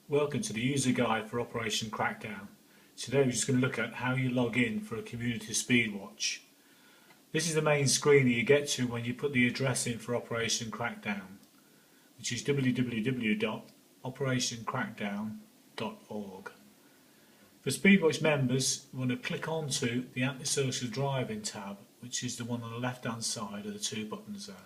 Welcome to the user guide for Operation Crackdown. Today we're just going to look at how you log in for a Community Speedwatch. This is the main screen that you get to when you put the address in for Operation Crackdown, which is www.operationcrackdown.org. For Speedwatch members, you want to click onto the Antisocial Driving tab, which is the one on the left hand side of the two buttons there.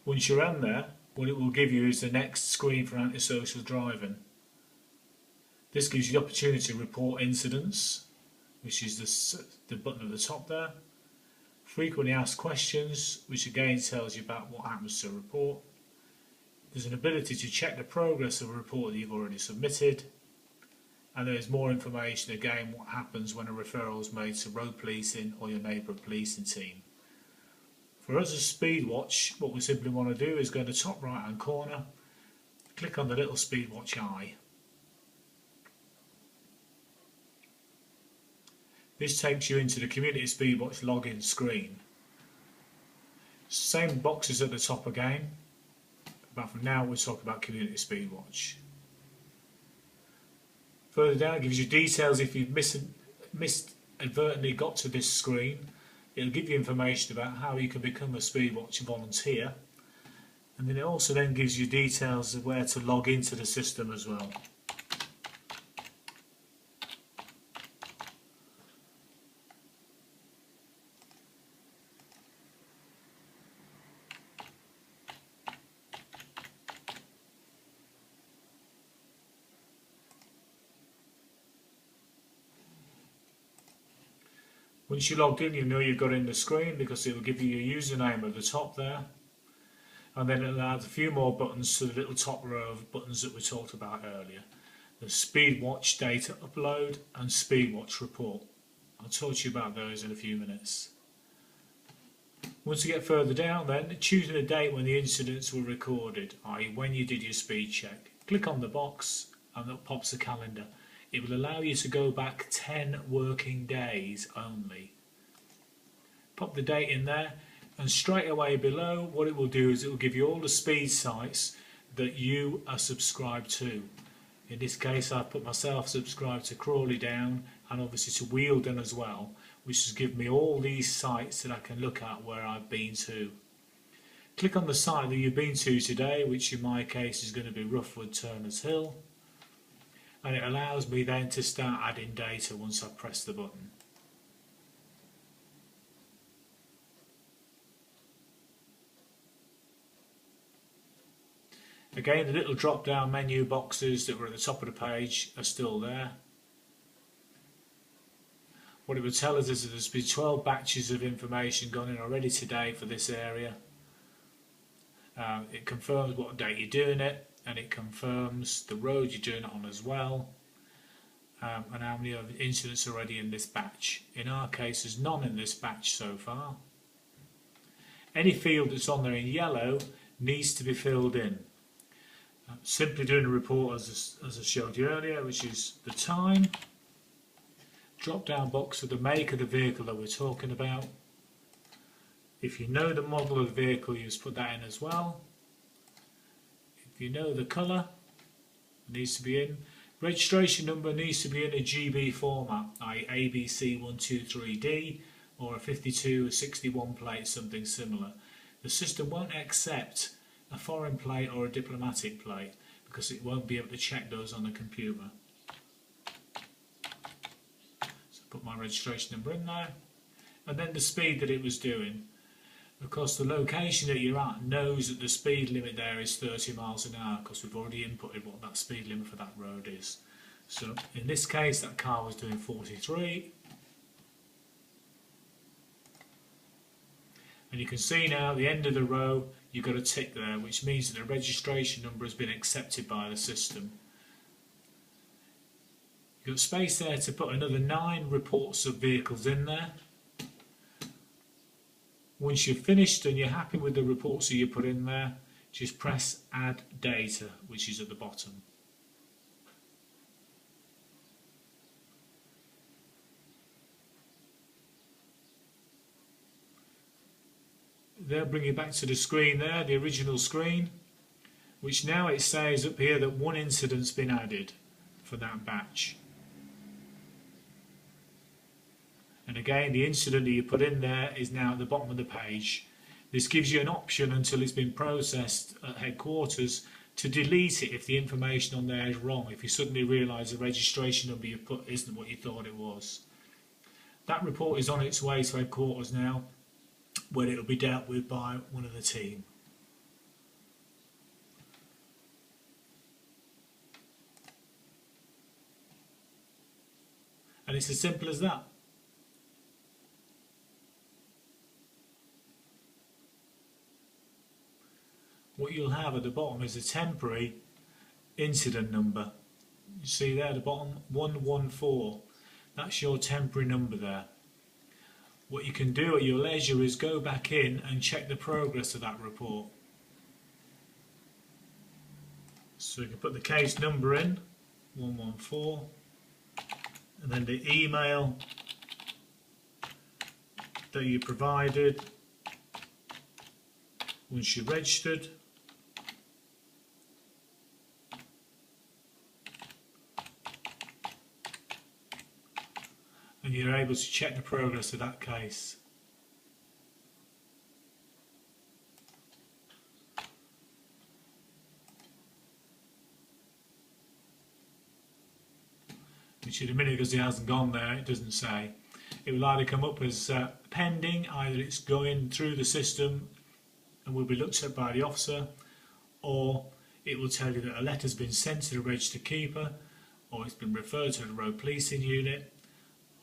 Once you're on there, what it will give you is the next screen for antisocial driving. This gives you the opportunity to report incidents, which is the button at the top there. Frequently asked questions, which again tells you about what happens to a report. There's an ability to check the progress of a report that you've already submitted. And there's more information again what happens when a referral is made to road policing or your neighbourhood policing team. For us as Speedwatch, what we simply want to do is go to the top right hand corner, click on the little Speedwatch eye. This takes you into the Community Speedwatch login screen. Same boxes at the top again, but from now we'll talk about Community Speedwatch. Further down it gives you details if you've inadvertently got to this screen. It'll give you information about how you can become a Speedwatch volunteer, and then it also then gives you details of where to log into the system as well. Once you're logged in, you know you've got in the screen because it will give you your username at the top there, and then it'll add a few more buttons to the little top row of buttons that we talked about earlier. The Speedwatch Data Upload and Speedwatch Report. I'll talk to you about those in a few minutes. Once you get further down then, choosing a date when the incidents were recorded, i.e. when you did your speed check. Click on the box and that pops a calendar. It will allow you to go back 10 working days only. Pop the date in there, and straight away below what it will do is it will give you all the speed sites that you are subscribed to. In this case I've put myself subscribed to Crawley Down and obviously to Wheeldon as well, which has given me all these sites that I can look at where I've been to. Click on the site that you've been to today, which in my case is going to be Roughwood Turners Hill. And it allows me then to start adding data once I press the button. Again, the little drop down menu boxes that were at the top of the page are still there. What it would tell us is that there's been 12 batches of information gone in already today for this area. It confirms what date you're doing it, and it confirms the road you're doing it on as well, and how many incidents are already in this batch. In our case there's none in this batch so far. Any field that's on there in yellow needs to be filled in. Simply doing a report as I showed you earlier, which is the time, drop down box of the make of the vehicle that we're talking about. If you know the model of the vehicle, you just put that in as well. If you know the colour, it needs to be in. Registration number needs to be in a GB format, i.e. ABC123D, or a 52 or 61 plate, something similar. The system won't accept a foreign plate or a diplomatic plate because it won't be able to check those on the computer. So put my registration number in there, and then the speed that it was doing. Of course, the location that you're at knows that the speed limit there is 30 miles an hour because we've already inputted what that speed limit for that road is. So in this case, that car was doing 43. And you can see now at the end of the row, you've got a tick there, which means that the registration number has been accepted by the system. You've got space there to put another 9 reports of vehicles in there. Once you've finished and you're happy with the reports that you put in there, just press Add Data, which is at the bottom. They'll bring you back to the screen there, the original screen. which now it says up here that one incident's been added for that batch. And again, the incident that you put in there is now at the bottom of the page. This gives you an option until it's been processed at headquarters to delete it if the information on there is wrong, if you suddenly realise the registration number you put isn't what you thought it was. That report is on its way to headquarters now, where it will be dealt with by one of the team. And it's as simple as that. What you'll have at the bottom is a temporary incident number. You see there at the bottom, 114. That's your temporary number there. What you can do at your leisure is go back in and check the progress of that report. So you can put the case number in, 114, and then the email that you provided once you registered. And you're able to check the progress of that case. Which in a minute, because it hasn't gone there, it doesn't say. It will either come up as pending, either it's going through the system and will be looked at by the officer, or it will tell you that a letter's been sent to the registered keeper, or it's been referred to the road policing unit,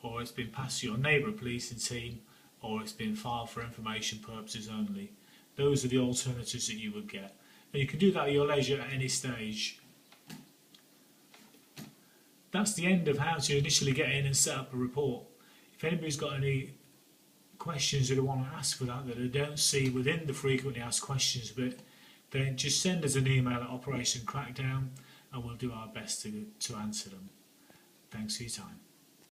or it's been passed to your neighbourhood policing team, or it's been filed for information purposes only. Those are the alternatives that you would get. And you can do that at your leisure at any stage. That's the end of how to initially get in and set up a report. If anybody's got any questions that they want to ask for that they don't see within the frequently asked questions bit, then just send us an email at Operation Crackdown and we'll do our best to answer them. Thanks for your time.